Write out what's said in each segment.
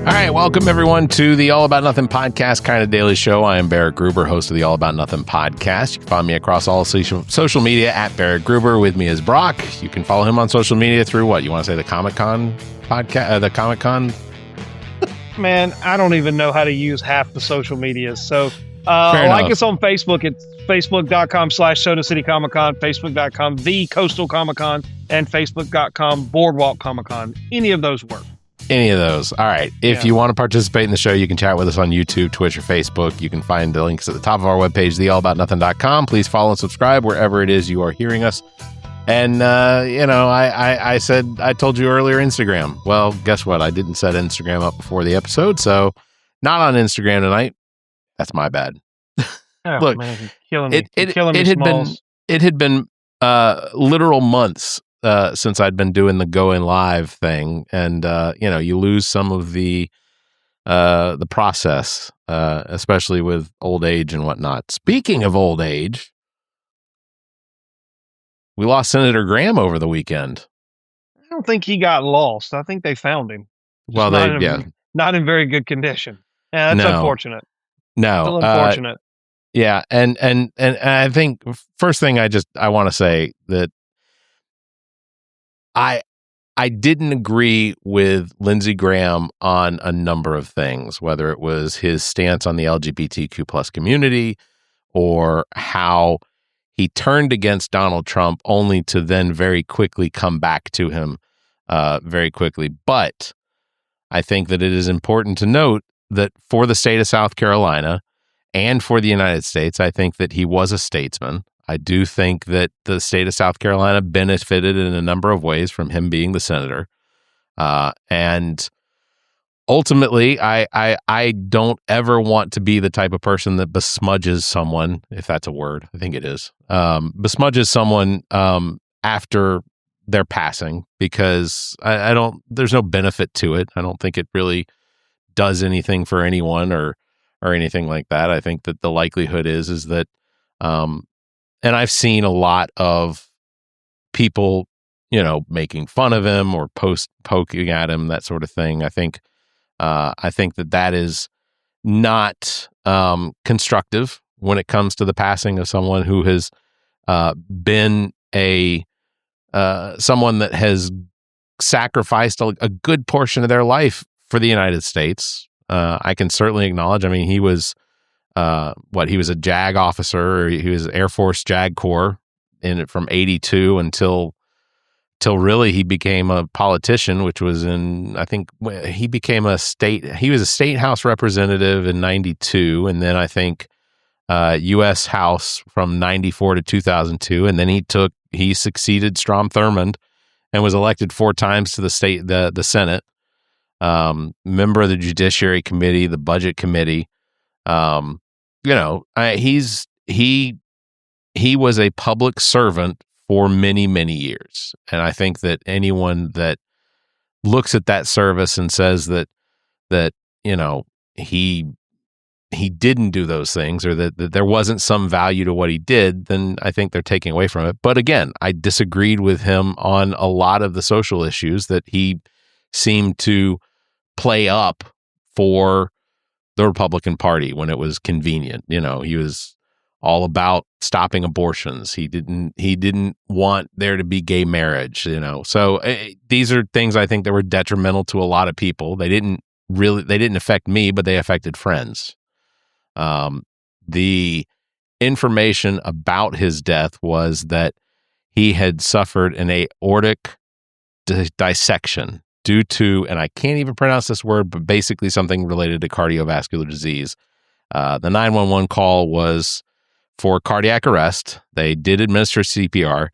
All right, welcome everyone to the All About Nothing podcast, kind of daily show. I am Barrett Gruber, host of the All About Nothing podcast. You can find me across all social media at Barrett Gruber. With me is Brock. You can follow him on social media through what? You want to say the Comic-Con podcast? The Comic-Con? Man, I don't even know how to use half the social medias. So like us on Facebook. It's facebook.com/Soda City Comic Con, facebook.com The Coastal Comic Con, and facebook.com Boardwalk Comic Con. Any of those work. Any of those. All right. If you want to participate in the show, you can chat with us on YouTube, Twitch, or Facebook. You can find the links at the top of our webpage, theallaboutnothing.com. Please follow and subscribe wherever it is you are hearing us. And, I said, I told you earlier, Instagram. Well, guess what? I didn't set Instagram up before the episode, so not on Instagram tonight. That's my bad. Oh, look, man, killing me. It had been literal months since I'd been doing the going live thing, and you lose some of the process, especially with old age and whatnot. Speaking of old age, we lost Senator Graham over the weekend. I don't think he got lost. I think they found him. Well, not in very good condition. Yeah, that's unfortunate. No, still unfortunate. Yeah, and I think first thing I want to say that I didn't agree with Lindsey Graham on a number of things, whether it was his stance on the LGBTQ plus community or how he turned against Donald Trump only to then very quickly come back to him very quickly. But I think that it is important to note that for the state of South Carolina and for the United States, I think that he was a statesman. I do think that the state of South Carolina benefited in a number of ways from him being the senator. And ultimately, I don't ever want to be the type of person that besmudges someone, if that's a word. I think it is. Besmudges someone after their passing, because I don't, there's no benefit to it. I don't think it really does anything for anyone or anything like that. I think that the likelihood is that, and I've seen a lot of people, making fun of him or poking at him, that sort of thing. I think that is not constructive when it comes to the passing of someone who has been someone that has sacrificed a good portion of their life for the United States. I can certainly acknowledge. I mean, he was he was a JAG officer, or he was Air Force JAG Corps from 82 until really he became a politician, which was he was a state house representative in 92. And then I think, U.S. House from 94 to 2002. And then he succeeded Strom Thurmond and was elected 4 times to the Senate, member of the Judiciary Committee, the Budget Committee. He was a public servant for many, many years. And I think that anyone that looks at that service and says that he didn't do those things, or that there wasn't some value to what he did, then I think they're taking away from it. But again, I disagreed with him on a lot of the social issues that he seemed to play up for the Republican Party when it was convenient. He was all about stopping abortions. He didn't want there to be gay marriage, So these are things I think that were detrimental to a lot of people. They didn't affect me, but they affected friends. The information about his death was that he had suffered an aortic dissection due to, and I can't even pronounce this word, but basically something related to cardiovascular disease. The 911 call was for cardiac arrest. They did administer CPR,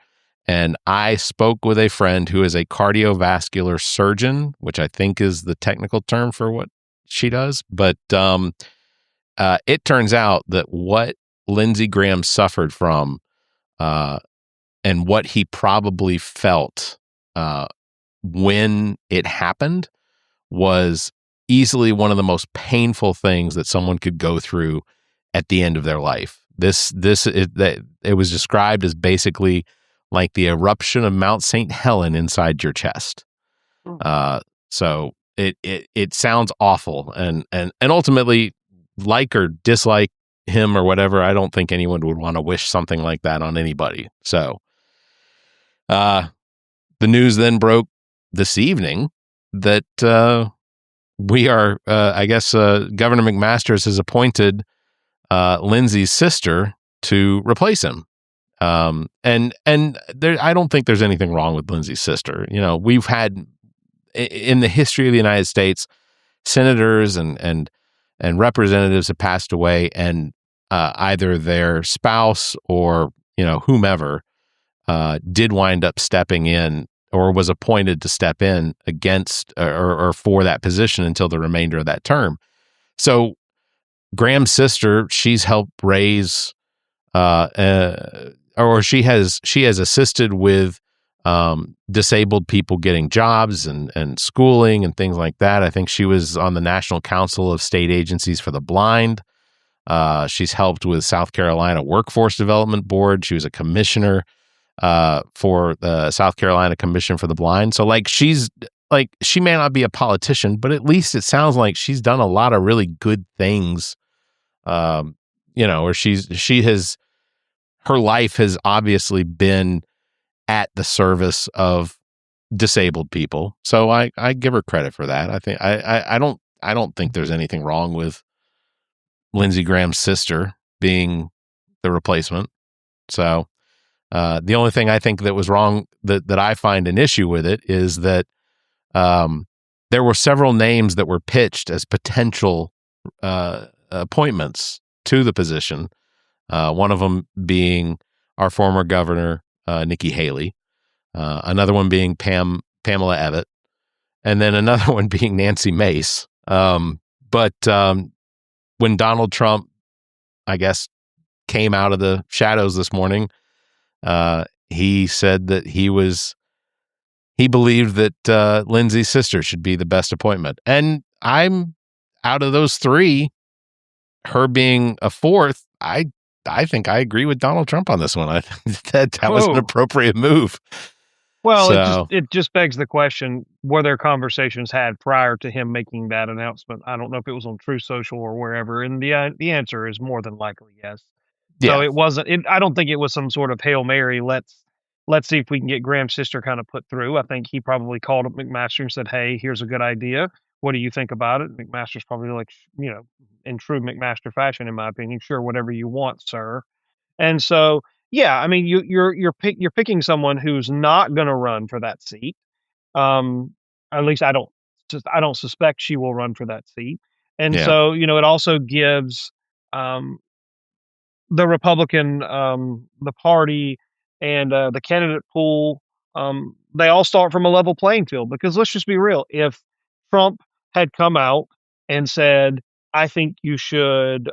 and I spoke with a friend who is a cardiovascular surgeon, which I think is the technical term for what she does. But it turns out that what Lindsey Graham suffered from, and what he probably felt when it happened, was easily one of the most painful things that someone could go through at the end of their life. It was described as basically like the eruption of Mount St. Helen inside your chest. So it sounds awful, and ultimately, like or dislike him or whatever, I don't think anyone would want to wish something like that on anybody. So, the news then broke this evening that we are, I guess, Governor McMaster's has appointed Lindsay's sister to replace him. And there, I don't think there's anything wrong with Lindsay's sister. You know, we've had in the history of the United States, senators and representatives have passed away, and either their spouse or whomever did wind up stepping in or was appointed to step in against or for that position until the remainder of that term. So Graham's sister, she's helped raise, or she has assisted with disabled people getting jobs and schooling and things like that. I think she was on the National Council of State Agencies for the Blind. She's helped with South Carolina Workforce Development Board. She was a commissioner for the South Carolina Commission for the Blind. So she may not be a politician, but at least it sounds like she's done a lot of really good things. Or her life has obviously been at the service of disabled people. So I give her credit for that. I think I don't think there's anything wrong with Lindsey Graham's sister being the replacement. So the only thing I think that was wrong that I find an issue with it is that there were several names that were pitched as potential appointments to the position. One of them being our former governor, Nikki Haley. Another one being Pamela Evatt. And then another one being Nancy Mace. But when Donald Trump, I guess, came out of the shadows this morning, he said that he believed that Lindsay's sister should be the best appointment. And I'm out of those three, her being a fourth, I think I agree with Donald Trump on this one. I think that was an appropriate move. Well, it just begs the question, were there conversations had prior to him making that announcement? I don't know if it was on Truth Social or wherever, and the answer is more than likely yes. Yeah. So it wasn't. I don't think it was some sort of Hail Mary. Let's see if we can get Graham's sister kind of put through. I think he probably called up McMaster and said, "Hey, here's a good idea. What do you think about it?" McMaster's probably like, in true McMaster fashion, in my opinion, sure, whatever you want, sir. And so, yeah, I mean, you're picking someone who's not going to run for that seat. At least I don't suspect she will run for that seat. And so, it also gives the Republican, the party, and the candidate pool, they all start from a level playing field. Because let's just be real, if Trump had come out and said, "I think you should,"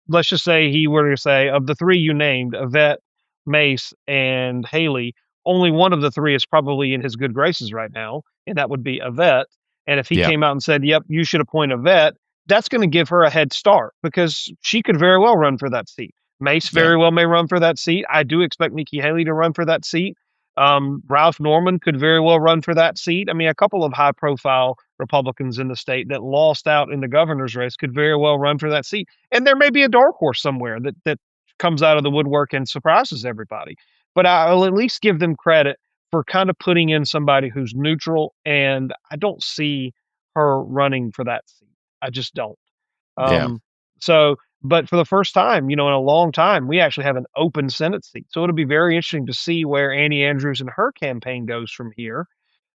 let's just say he were to say, of the three you named, Yvette, Mace, and Haley, only one of the three is probably in his good graces right now, and that would be Yvette. And if he came out and said, "Yep, you should appoint Yvette," that's going to give her a head start because she could very well run for that seat. Mace very well may run for that seat. I do expect Nikki Haley to run for that seat. Ralph Norman could very well run for that seat. I mean, a couple of high-profile Republicans in the state that lost out in the governor's race could very well run for that seat. And there may be a dark horse somewhere that comes out of the woodwork and surprises everybody. But I'll at least give them credit for kind of putting in somebody who's neutral, and I don't see her running for that seat. I just don't. So, but for the first time, in a long time, we actually have an open Senate seat. So it'll be very interesting to see where Annie Andrews and her campaign goes from here,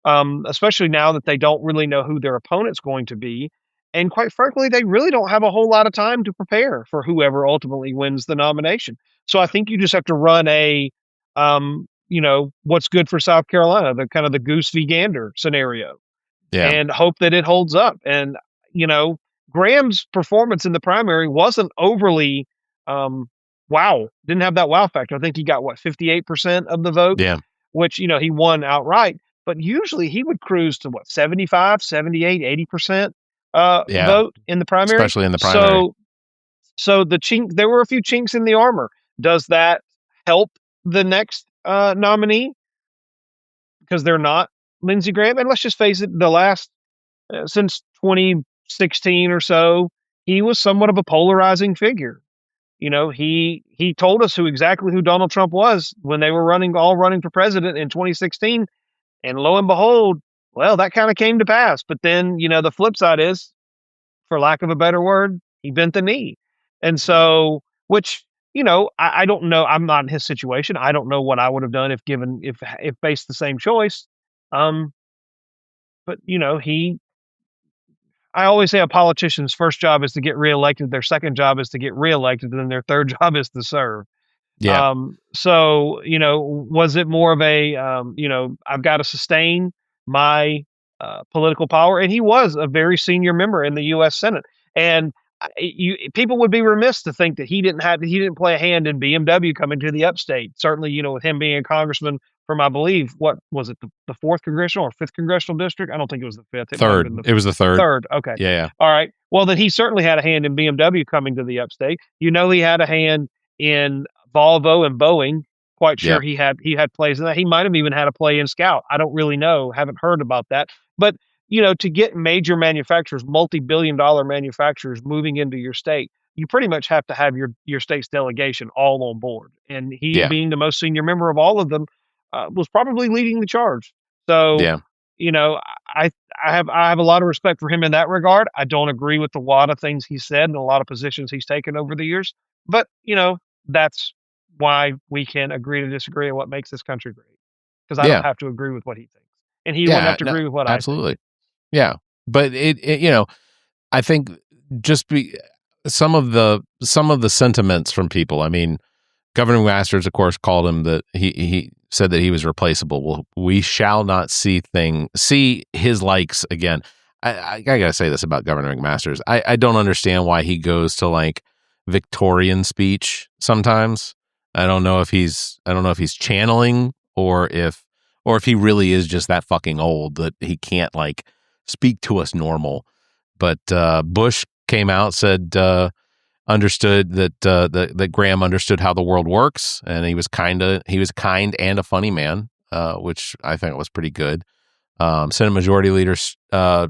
especially now that they don't really know who their opponent's going to be. And quite frankly, they really don't have a whole lot of time to prepare for whoever ultimately wins the nomination. So I think you just have to run what's good for South Carolina, the kind of the goose v. gander scenario, and hope that it holds up. And, Graham's performance in the primary wasn't overly, wow, didn't have that wow factor. I think he got 58% of the vote, which, he won outright. But usually he would cruise to 75, 78, 80% vote in the primary. Especially in the primary. So there were a few chinks in the armor. Does that help the next nominee? Because they're not Lindsey Graham, and let's just face it, the last since 2016 or so, he was somewhat of a polarizing figure. You know, he told us exactly who Donald Trump was when they were running for president in 2016, and lo and behold, well, that kind of came to pass. But then, the flip side is, for lack of a better word, he bent the knee. And so, which, I don't know. I'm not in his situation. I don't know what I would have done if faced the same choice. But I always say a politician's first job is to get reelected. Their second job is to get reelected, and then their third job is to serve. Yeah. So, was it more of a, I've got to sustain my political power? And he was a very senior member in the U.S. Senate. And people would be remiss to think that he didn't play a hand in BMW coming to the upstate. Certainly, with him being a congressman from, I believe, what was it, the 4th congressional or 5th congressional district? I don't think it was the 5th. It was the third. Third. Okay. Yeah. All right. Well, then he certainly had a hand in BMW coming to the upstate. He had a hand in Volvo and Boeing. Quite sure he had plays in that. He might have even had a play in Scout. I don't really know. Haven't heard about that. But to get major manufacturers, multi-billion-dollar manufacturers moving into your state, you pretty much have to have your state's delegation all on board. And he, being the most senior member of all of them, was probably leading the charge. So, I have a lot of respect for him in that regard. I don't agree with a lot of things he said and a lot of positions he's taken over the years. But, that's why we can agree to disagree on what makes this country great. Because I don't have to agree with what he thinks. And he wouldn't have to agree with what I think. Absolutely. Yeah. But I think some of the sentiments from people. I mean, Governor Masters, of course, called him that he said that he was replaceable. Well, we shall not see his likes again. I gotta say this about Governor McMaster's. I don't understand why he goes to like Victorian speech sometimes. I don't know if he's channeling or if he really is just that fucking old that he can't like speak to us normal. But Bush came out, said understood that Graham understood how the world works, and he was kind and a funny man, which I think was pretty good. Senate Majority Leader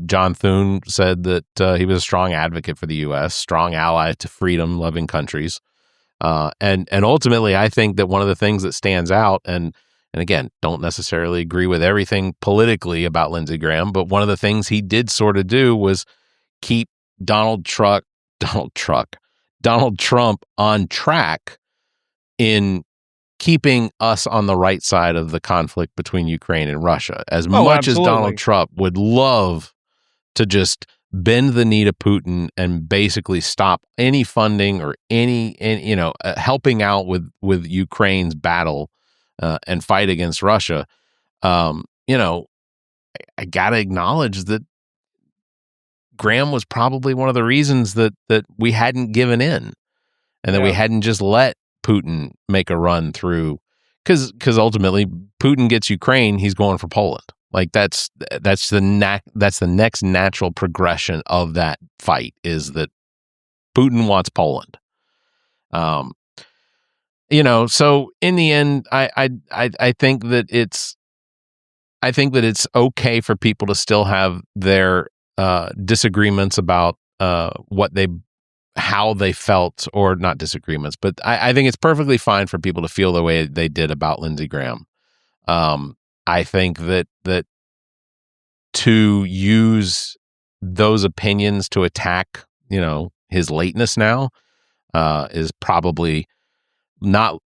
John Thune said that he was a strong advocate for the U.S., strong ally to freedom-loving countries. And ultimately, I think that one of the things that stands out, and again, don't necessarily agree with everything politically about Lindsey Graham, but one of the things he did sort of do was keep Donald Trump on track in keeping us on the right side of the conflict between Ukraine and Russia. As much as Donald Trump would love to just bend the knee to Putin and basically stop any funding or any helping out with Ukraine's battle and fight against Russia, I gotta acknowledge that Graham was probably one of the reasons that we hadn't given in and that we hadn't just let Putin make a run through, because ultimately Putin gets Ukraine, he's going for Poland. Like that's the next natural progression of that fight, is that Putin wants Poland. So in the end, I think that it's okay for people to still have their disagreements about how they felt, or not disagreements, but I think it's perfectly fine for people to feel the way they did about Lindsey Graham. I think that to use those opinions to attack, his lateness now is probably not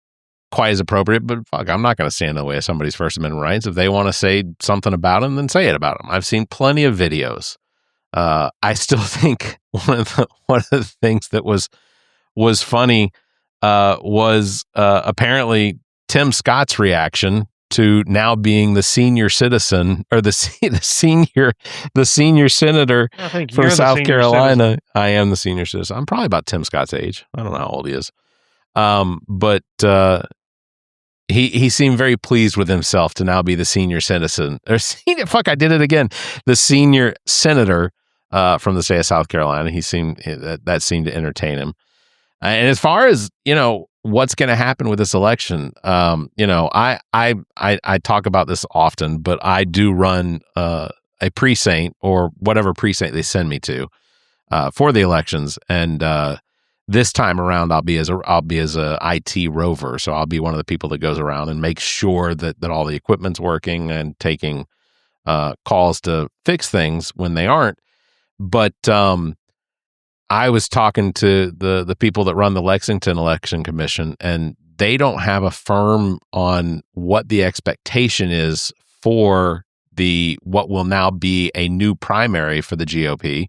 quite as appropriate, but fuck, I'm not going to stand in the way of somebody's First Amendment rights. If they want to say something about him, then say it about him. I've seen plenty of videos. I still think one of the things that was funny was apparently Tim Scott's reaction to now being the senior citizen, or the senior senator from South Carolina. Citizen. I am the senior citizen. I'm probably about Tim Scott's age. I don't know how old he is. But he seemed very pleased with himself to now be the senior citizen, or I did it again. The senior senator from the state of South Carolina. He seemed that seemed to entertain him. And as far as, what's going to happen with this election, I talk about this often, but I do run a precinct or whatever precinct they send me to for the elections. And this time around, I'll be as a IT rover. So I'll be one of the people that goes around and makes sure that all the equipment's working and taking calls to fix things when they aren't. But I was talking to the people that run the Lexington Election Commission, and they don't have a firm on what the expectation is for what will now be a new primary for the GOP,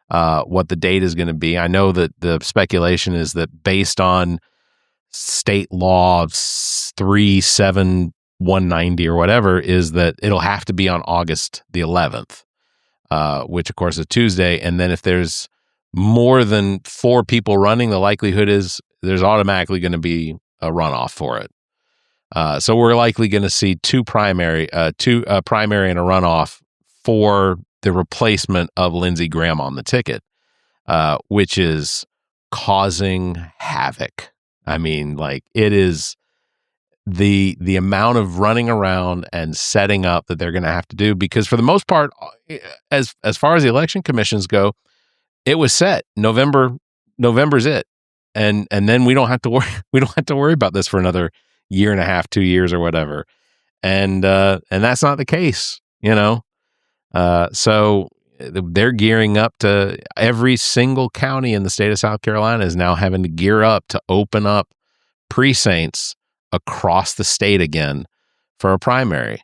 what the date is going to be. I know that the speculation is that based on state law 37190 or whatever, is that it'll have to be on August the 11th, which of course is Tuesday. And then if there's more than 4 people running, the likelihood is there's automatically going to be a runoff for it. So we're likely going to see two primary and a runoff for the replacement of Lindsey Graham on the ticket, which is causing havoc. I mean, like, it is the amount of running around and setting up that they're going to have to do, because for the most part, as far as the election commissions go, it was set. November's it. And then we don't have to worry about this for another year and a half, 2 years or whatever. And that's not the case, so they're gearing up to, every single county in the state of South Carolina is now having to gear up to open up precincts across the state again for a primary.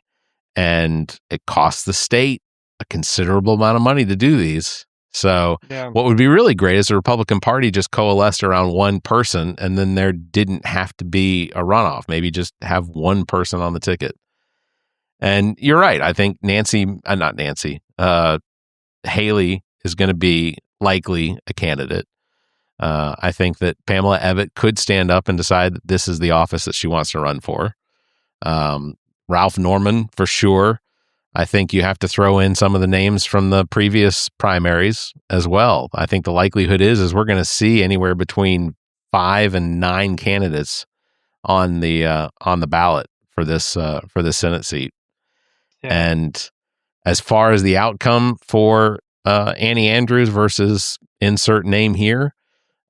And it costs the state a considerable amount of money to do these. So What would be really great is the Republican Party just coalesced around one person, and then there didn't have to be a runoff. Maybe just have one person on the ticket. And you're right. I think Haley is going to be likely a candidate. I think that Pamela Ebbett could stand up and decide that this is the office that she wants to run for. Ralph Norman, for sure. I think you have to throw in some of the names from the previous primaries as well. I think the likelihood is we're going to see anywhere between 5 and 9 candidates on the ballot for this Senate seat. Yeah. And as far as the outcome for Annie Andrews versus insert name here,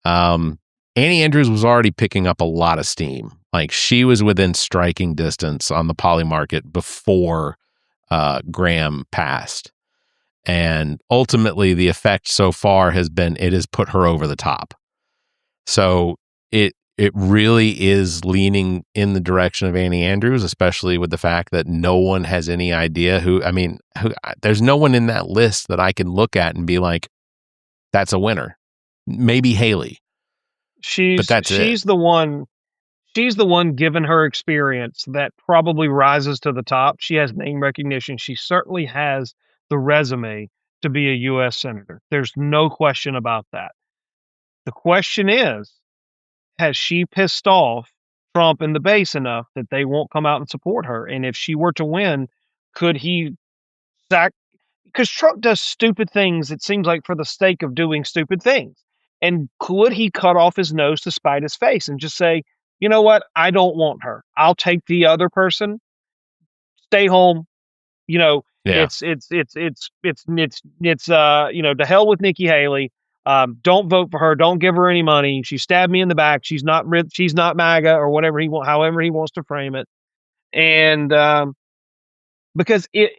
Annie Andrews was already picking up a lot of steam. Like, she was within striking distance on the poly market before Graham passed. And ultimately, the effect so far has been, it has put her over the top. So it really is leaning in the direction of Annie Andrews, especially with the fact that no one has any idea there's no one in that list that I can look at and be like, that's a winner. Maybe Haley. She's the one, given her experience, that probably rises to the top. She has name recognition. She certainly has the resume to be a U.S. Senator. There's no question about that. The question is, has she pissed off Trump and the base enough that they won't come out and support her? And if she were to win, could he because Trump does stupid things, it seems like, for the sake of doing stupid things. And could he cut off his nose to spite his face and just say, you know what? I don't want her. I'll take the other person. Stay home. It's to hell with Nikki Haley. Don't vote for her. Don't give her any money. She stabbed me in the back. She's not MAGA or whatever however he wants to frame it. And because it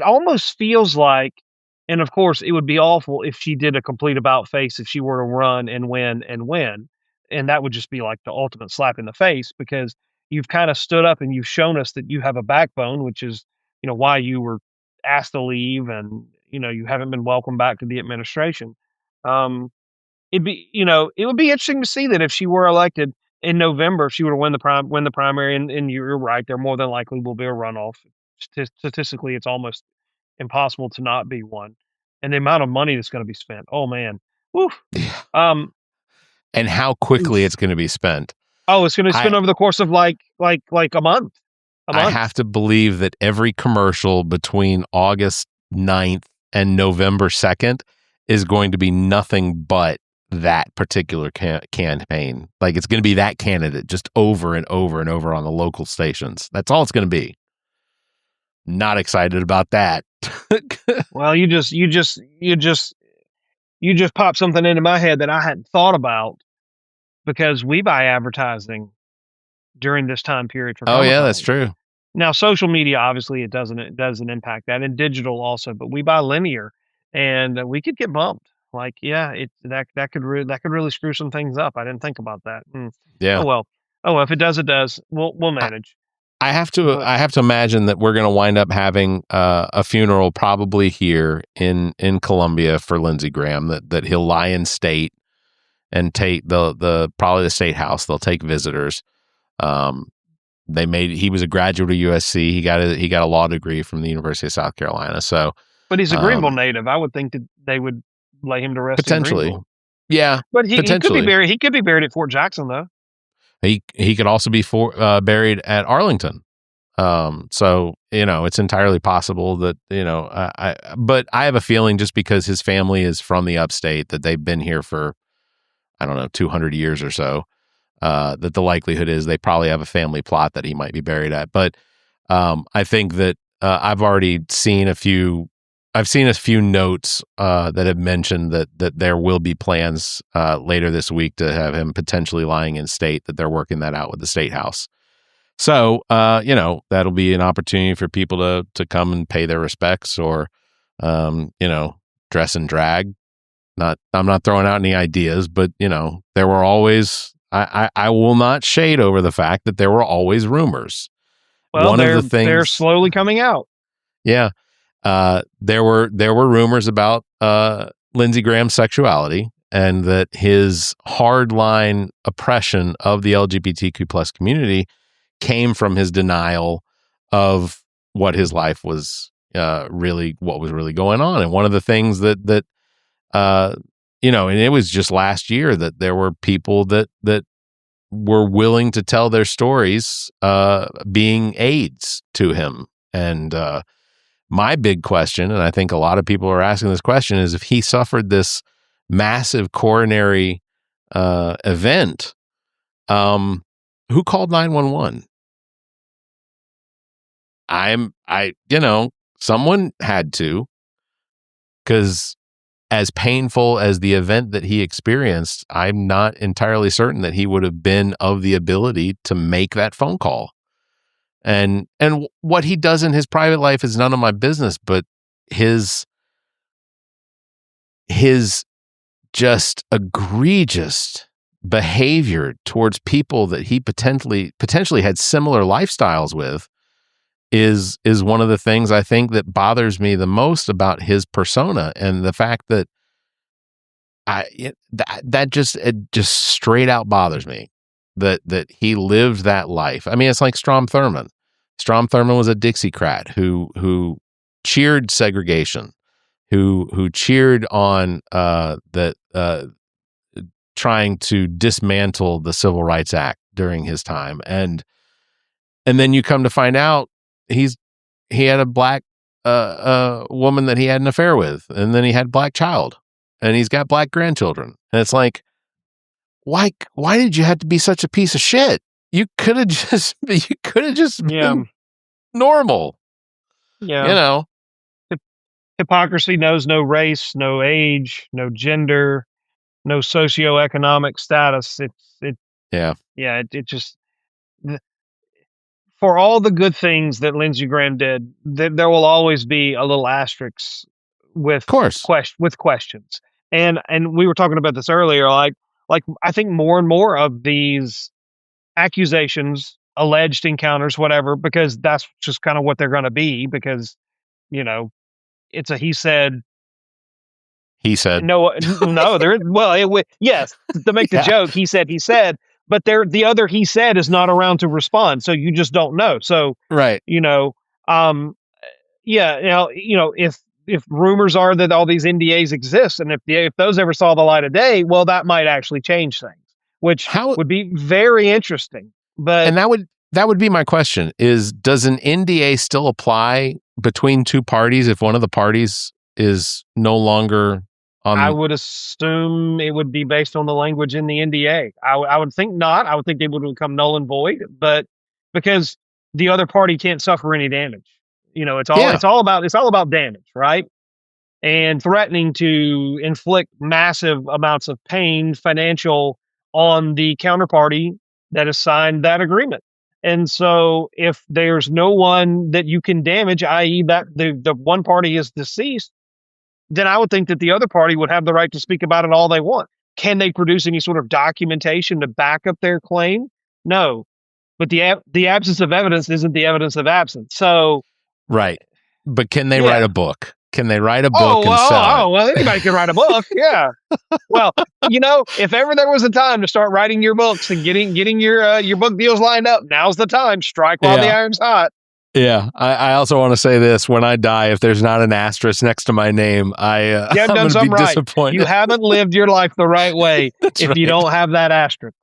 almost feels like, and of course it would be awful if she did a complete about face, if she were to run and win. And that would just be like the ultimate slap in the face, because you've kind of stood up and you've shown us that you have a backbone, which is, why you were asked to leave, and, you haven't been welcomed back to the administration. It would be interesting to see that if she were elected in November, if she were to win the primary, and you're right, there more than likely will be a runoff. Statistically, it's almost impossible to not be one. And the amount of money that's going to be spent, oh man, woof. And how quickly it's going to be spent. Oh, it's going to be spent over the course of like a month. I have to believe that every commercial between August 9th and November 2nd is going to be nothing but that particular campaign. Like it's going to be that candidate just over and over and over on the local stations. That's all it's going to be. Not excited about that. Well, you just popped something into my head that I hadn't thought about, because we buy advertising during this time period for Oh yeah, Comic-Con. that's true. Now, social media, obviously, it doesn't impact that, and digital also, but we buy linear, and we could get bumped. Like, yeah, that could really screw some things up. I didn't think about that. Yeah. Oh well. Oh well. If it does, it does. We'll manage. I have to imagine that we're going to wind up having a funeral probably here in Columbia for Lindsey Graham. That he'll lie in state and take probably the state house. They'll take visitors. He was a graduate of USC. He got a law degree from the University of South Carolina. So, but he's a Greenville native. I would think that they would lay him to rest potentially. in Greenville. Yeah, but he could be buried. He could be buried at Fort Jackson, though. He could also be buried at Arlington. So it's entirely possible that but I have a feeling, just because his family is from the upstate, that they've been here for, I don't know, 200 years or so. That the likelihood is they probably have a family plot that he might be buried at. But I think that I've already seen a few notes that have mentioned that there will be plans later this week to have him potentially lying in state, that they're working that out with the state house. So that'll be an opportunity for people to come and pay their respects, or dress and drag. I'm not throwing out any ideas, but there were always, I will not shade over the fact that there were always rumors. Well, they're slowly coming out. Yeah. There were rumors about Lindsey Graham's sexuality, and that his hardline oppression of the LGBTQ plus community came from his denial of what his life was really going on. And one of the things that and it was just last year that there were people that were willing to tell their stories being aides to him. And my big question, and I think a lot of people are asking this question, is if he suffered this massive coronary event, who called 911? Someone had to, because as painful as the event that he experienced, I'm not entirely certain that he would have been of the ability to make that phone call. And what he does in his private life is none of my business, but his just egregious behavior towards people that he potentially had similar lifestyles with is one of the things I think that bothers me the most about his persona, and the fact that that just straight out bothers me that he lived that life. I mean, it's like Strom Thurmond. Strom Thurmond was a Dixiecrat who cheered segregation, who cheered on trying to dismantle the Civil Rights Act during his time, and then you come to find out he had a black woman that he had an affair with, and then he had a black child, and he's got black grandchildren, and it's like, why did you have to be such a piece of shit? You could have just been normal. Yeah. Hypocrisy knows no race, no age, no gender, no socioeconomic status. It just, for all the good things that Lindsey Graham did, there will always be a little asterisk with questions. And we were talking about this earlier, like I think more and more of these accusations, alleged encounters, whatever, because that's just kind of what they're going to be, because it's a he said. No, yes, to make the joke, he said, but the other he said is not around to respond, so you just don't know. So right, if rumors are that all these NDAs exist, and if those ever saw the light of day, well, that might actually change things, which would be very interesting. But that would be my question: does an NDA still apply between two parties if one of the parties is no longer I would assume it would be based on the language in the NDA. I would think not. I would think they would become null and void, but because the other party can't suffer any damage. It's all about damage, right? And threatening to inflict massive amounts of pain, financial, on the counterparty that has signed that agreement. And so if there's no one that you can damage, i.e. that the one party is deceased, then I would think that the other party would have the right to speak about it all they want. Can they produce any sort of documentation to back up their claim? No. But the absence of evidence isn't the evidence of absence. So right. But can they write a book? Can they write a book and sell it? Well, anybody can write a book. Yeah. Well, if ever there was a time to start writing your books and getting your book deals lined up, now's the time. Strike while the iron's hot. Yeah. I also want to say this: when I die, if there's not an asterisk next to my name, I'm going to be disappointed. You haven't lived your life the right way if you don't have that asterisk.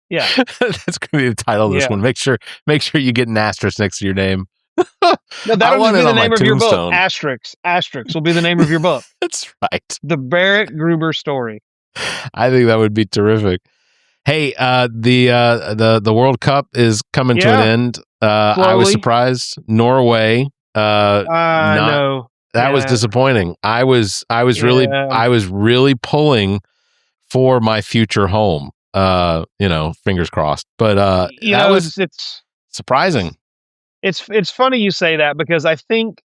Yeah. That's going to be the title of this one. Make sure you get an asterisk next to your name. No, that'll be the name of your book. Asterix will be the name of your book. That's right. The Barrett Gruber story. I think that would be terrific. Hey, the World Cup is coming to an end. I was surprised. Norway. No. That was disappointing. I was really pulling for my future home. Fingers crossed. But that was surprising. It's funny you say that, because I think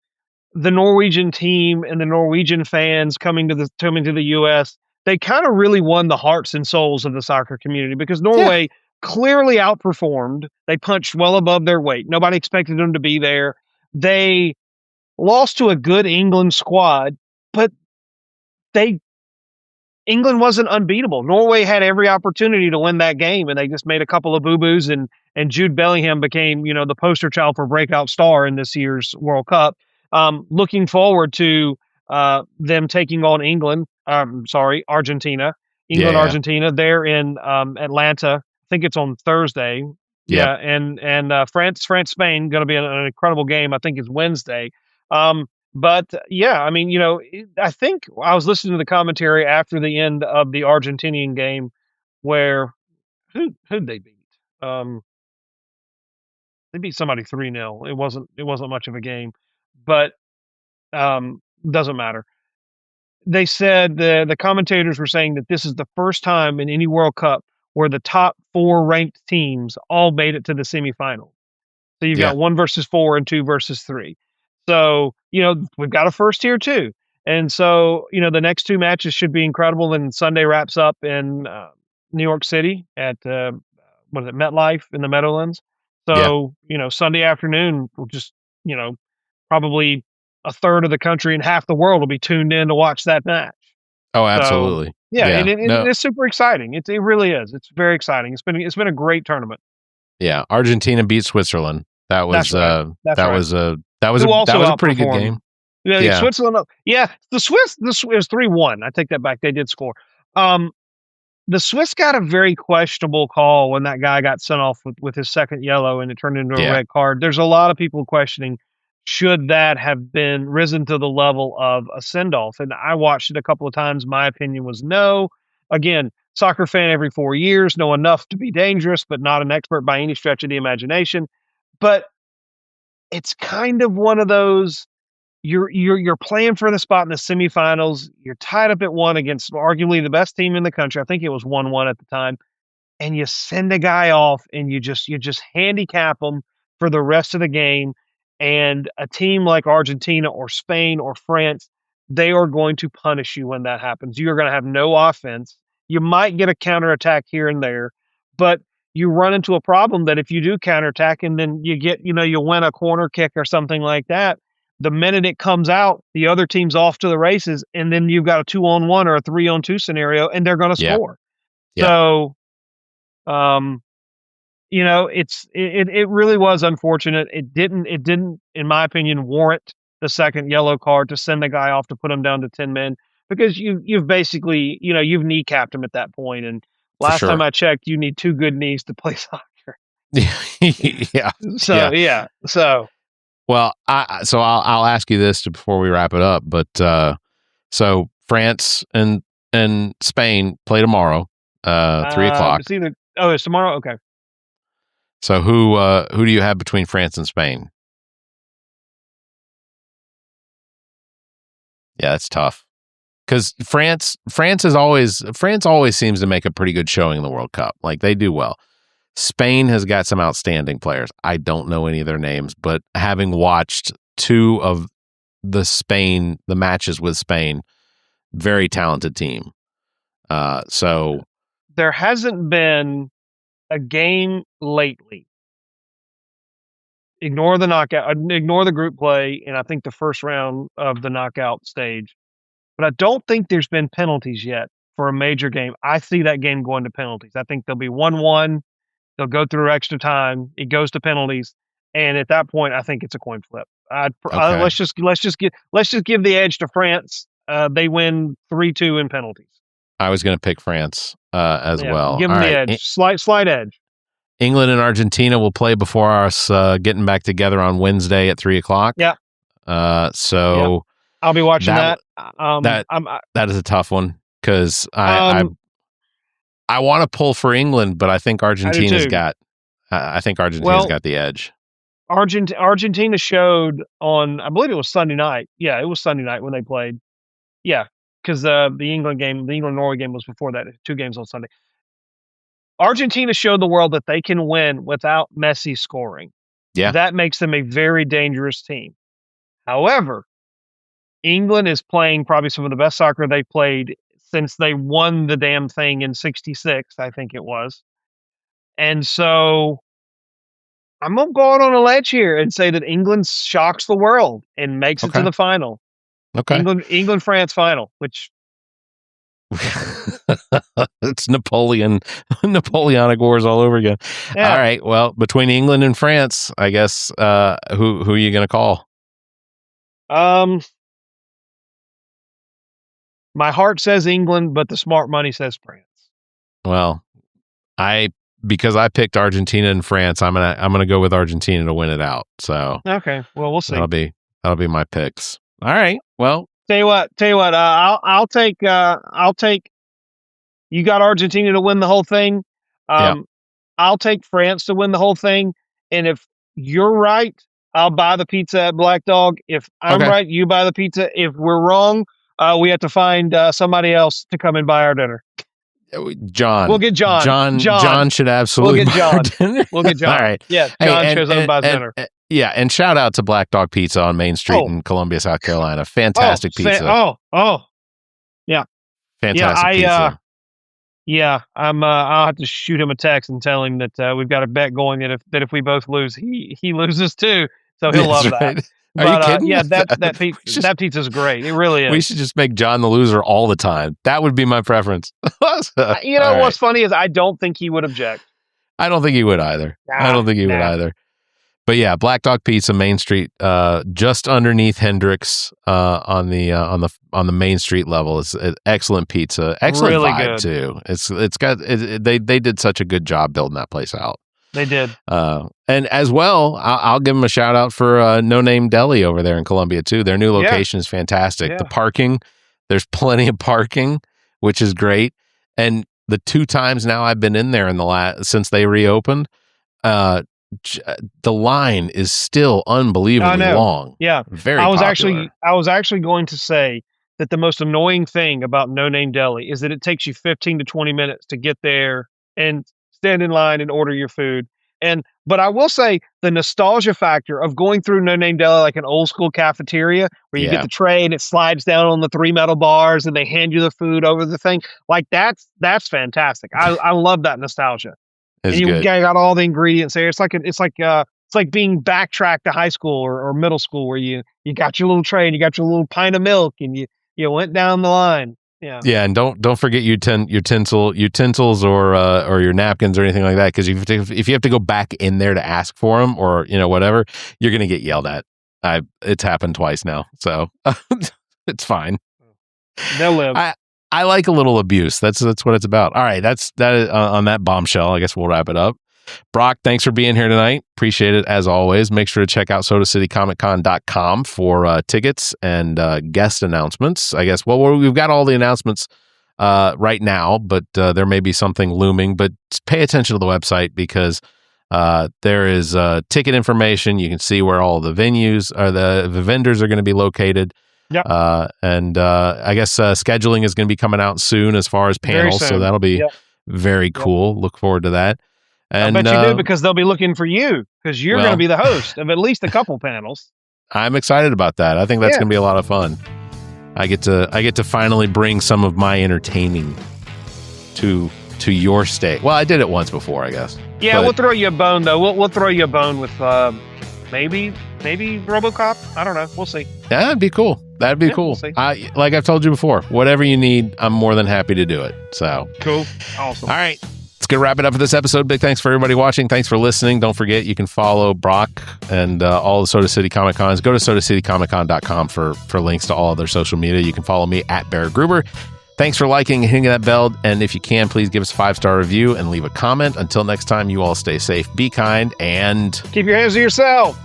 the Norwegian team and the Norwegian fans coming to the U.S., they kind of really won the hearts and souls of the soccer community, because Norway clearly outperformed. They punched well above their weight. Nobody expected them to be there. They lost to a good England squad, but England wasn't unbeatable. Norway had every opportunity to win that game, and they just made a couple of boo-boos, and Jude Bellingham became, the poster child for breakout star in this year's World Cup. Looking forward to them taking on Argentina. Argentina. They're in Atlanta. I think it's on Thursday. Yeah, and France, Spain, going to be an incredible game. I think it's Wednesday. But yeah, I mean, I think I was listening to the commentary after the end of the Argentinian game, where who'd they beat? They beat somebody 3-0. It wasn't much of a game, but doesn't matter. They said the commentators were saying that this is the first time in any World Cup where the top 4 ranked teams all made it to the semifinals. So you've got 1 versus 4 and 2 versus 3. So, we've got a first here too. And so, the next 2 matches should be incredible. And Sunday wraps up in New York City at, MetLife in the Meadowlands. So, Sunday afternoon, we'll just, probably a third of the country and half the world will be tuned in to watch that match. Oh, absolutely. So, it's super exciting. It really is. It's very exciting. It's been a great tournament. Yeah. Argentina beat Switzerland. That was a pretty good game. Yeah. Switzerland. Yeah. The Swiss, it was 3-1. I take that back. They did score. The Swiss got a very questionable call when that guy got sent off with his second yellow and it turned into a red card. There's a lot of people questioning, should that have been risen to the level of a send-off? And I watched it a couple of times. My opinion was no. Again, soccer fan every 4 years, know enough to be dangerous, but not an expert by any stretch of the imagination. But it's kind of one of those, you're playing for the spot in the semifinals. You're tied up at 1 against arguably the best team in the country. I think it was 1-1 at the time. And you send a guy off and you just handicap them for the rest of the game. And a team like Argentina or Spain or France, they are going to punish you when that happens. You're going to have no offense. You might get a counterattack here and there, but you run into a problem that if you do counterattack and then you get, you win a corner kick or something like that, the minute it comes out, the other team's off to the races, and then you've got a 2-on-1 or a 3-on-2 scenario, and they're going to score. Yeah. So, it really was unfortunate. It didn't, in my opinion, warrant the second yellow card to send the guy off to put him down to 10 men, because you've basically, you've kneecapped him at that point. And last time I checked, you need 2 good knees to play soccer. Yeah. So. Well, I'll ask you this before we wrap it up, but so France and and Spain play tomorrow, 3:00. It's tomorrow. Okay. So who do you have between France and Spain? Yeah, it's tough because France always seems to make a pretty good showing in the World Cup. Like they do well. Spain has got some outstanding players. I don't know any of their names, but having watched two of the matches with Spain, very talented team. So there hasn't been a game lately. Ignore the knockout, ignore the group play, and I think the first round of the knockout stage. But I don't think there's been penalties yet for a major game. I see that game going to penalties. I think there'll be 1-1. They'll go through extra time. It goes to penalties, and at that point, I think it's a coin flip. Let's just give the edge to France. They win 3-2 in penalties. I was going to pick France as well. Give them the edge, slight edge. England and Argentina will play before us getting back together on Wednesday at 3:00. Yeah. So I'll be watching that. That is a tough one because I want to pull for England, but I think Argentina's got the edge. Argentina showed on, I believe it was Sunday night. Yeah, it was Sunday night when they played. Yeah, because the England-Norway game was before that. 2 games on Sunday. Argentina showed the world that they can win without Messi scoring. Yeah. That makes them a very dangerous team. However, England is playing probably some of the best soccer they've played since they won the damn thing in '66, I think it was. And so I'm going to go out on a ledge here and say that England shocks the world and makes it to the final. Okay. England-France final, which... It's Napoleonic Wars all over again. Yeah. All right. Well, between England and France, I guess who are you going to call? My heart says England, but the smart money says France. Well, because I picked Argentina and France, I'm gonna go with Argentina to win it out. So okay. Well, we'll see. That'll be my picks. All right. Well, tell you what. I'll take. You got Argentina to win the whole thing. I'll take France to win the whole thing. And if you're right, I'll buy the pizza at Black Dog. If I'm right, you buy the pizza. If we're wrong, we have to find somebody else to come and buy our dinner. John. We'll get John. John should absolutely. We'll get John. All right. Yeah. John shows up and buys dinner. Yeah, and shout out to Black Dog Pizza on Main Street in Columbia, South Carolina. Fantastic pizza. Yeah. Fantastic pizza. Yeah, I'll have to shoot him a text and tell him that we've got a bet going that if we both lose, he loses too. So he'll love that. Right. Are you kidding? Yeah, that pizza's great. It really is. We should just make John the loser all the time. That would be my preference. What's funny is I don't think he would object. I don't think he would either. But yeah, Black Dog Pizza, Main Street, just underneath Hendrix, on the Main Street level. It's excellent pizza, excellent really vibe good. too. They did such a good job building that place out. They did. And as well, I'll give them a shout out for No Name Deli over there in Columbia too. Their new location is fantastic. The parking, there's plenty of parking, which is great. And the 2 times now I've been in there since they reopened, the line is still unbelievably long. Yeah, very popular. I was actually going to say that the most annoying thing about No Name Deli is that it takes you 15 to 20 minutes to get there and stand in line and order your food. But I will say the nostalgia factor of going through No Name Deli like an old school cafeteria where you get the tray and it slides down on the 3 metal bars and they hand you the food over the thing. Like that's fantastic. I love that nostalgia. And you got all the ingredients there. It's like being backtracked to high school or middle school where you got your little tray and you got your little pint of milk and you went down the line. Yeah. Yeah, and don't forget your utensils or your napkins or anything like that, because if you have to go back in there to ask for them or whatever, you're gonna get yelled at. It's happened twice now, so it's fine. They'll live. I like a little abuse. That's what it's about. All right, that is on that bombshell. I guess we'll wrap it up. Brock, thanks for being here tonight. Appreciate it as always. Make sure to check out SodaCityComicCon.com for tickets and guest announcements. I guess we've got all the announcements right now, but there may be something looming. But pay attention to the website because there is ticket information. You can see where all the venues or the vendors are going to be located. Yep. And I guess scheduling is going to be coming out soon as far as panels, so that'll be very cool. Look forward to that. And I bet you do, because they'll be looking for you because you're going to be the host of at least a couple panels. I'm excited about that. I think that's going to be a lot of fun. I get to finally bring some of my entertaining to your state. Well, I did it once before, I guess. Yeah, we'll throw you a bone though. We'll throw you a bone with maybe RoboCop. I don't know. We'll see. Yeah, that'd be cool. That'd be cool. We'll like I've told you before, whatever you need, I'm more than happy to do it. So cool. Awesome. All right. Let's get wrap it up for this episode. Big thanks for everybody watching. Thanks for listening. Don't forget, you can follow Brock and all the Soda City Comic Cons. Go to SodaCityComicCon.com for links to all of their social media. You can follow me at Barrett Gruber. Thanks for liking and hitting that bell. And if you can, please give us a 5-star review and leave a comment. Until next time, you all stay safe, be kind, and keep your hands to yourself.